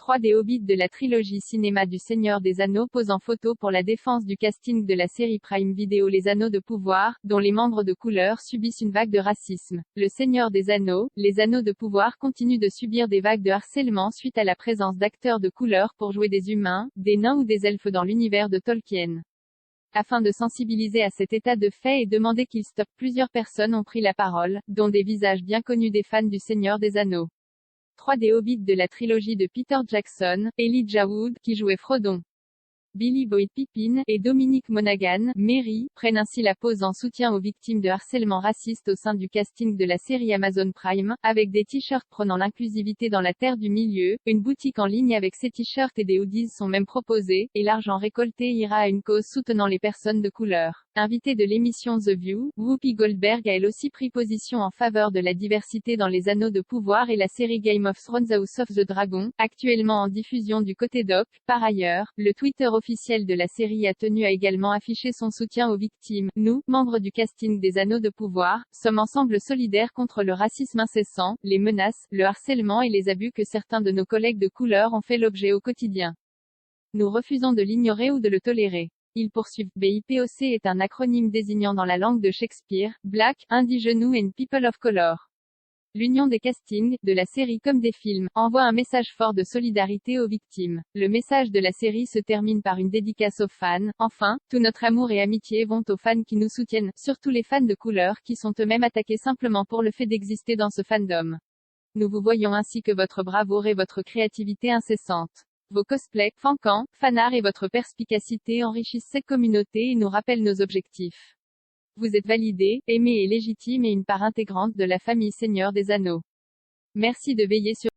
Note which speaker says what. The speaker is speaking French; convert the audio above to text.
Speaker 1: 3 des Hobbits de la trilogie cinéma du Seigneur des Anneaux posent en photo pour la défense du casting de la série Prime Video Les Anneaux de pouvoir, dont les membres de couleur subissent une vague de racisme. Le Seigneur des Anneaux, Les Anneaux de pouvoir continuent de subir des vagues de harcèlement suite à la présence d'acteurs de couleur pour jouer des humains, des nains ou des elfes dans l'univers de Tolkien. Afin de sensibiliser à cet état de fait et demander qu'il stoppe, plusieurs personnes ont pris la parole, dont des visages bien connus des fans du Seigneur des Anneaux. 3 des Hobbits de la trilogie de Peter Jackson, Elijah Wood, qui jouait Frodon, Billy Boyd Pippin, et Dominic Monaghan, Merry, prennent ainsi la pose en soutien aux victimes de harcèlement raciste au sein du casting de la série Amazon Prime, avec des t-shirts prônant l'inclusivité dans la Terre du Milieu. Une boutique en ligne avec ces t-shirts et des hoodies sont même proposés, et l'argent récolté ira à une cause soutenant les personnes de couleur. Invitée de l'émission The View, Whoopi Goldberg a elle aussi pris position en faveur de la diversité dans les Anneaux de pouvoir et la série Game of Thrones House of the Dragon, actuellement en diffusion du côté doc. Par ailleurs, le Twitter officiel de la série a tenu à également afficher son soutien aux victimes. Nous, membres du casting des Anneaux de pouvoir, sommes ensemble solidaires contre le racisme incessant, les menaces, le harcèlement et les abus que certains de nos collègues de couleur ont fait l'objet au quotidien. Nous refusons de l'ignorer ou de le tolérer. Ils poursuivent. BIPOC est un acronyme désignant dans la langue de Shakespeare, Black, Indigenous and People of Color. L'union des castings, de la série comme des films, envoie un message fort de solidarité aux victimes. Le message de la série se termine par une dédicace aux fans. Enfin, tout notre amour et amitié vont aux fans qui nous soutiennent, surtout les fans de couleur qui sont eux-mêmes attaqués simplement pour le fait d'exister dans ce fandom. Nous vous voyons ainsi que votre bravoure et votre créativité incessante. Vos cosplays, fancams, fanarts et votre perspicacité enrichissent cette communauté et nous rappellent nos objectifs. Vous êtes validés, aimés et légitimes et une part intégrante de la famille Seigneur des Anneaux. Merci de veiller sur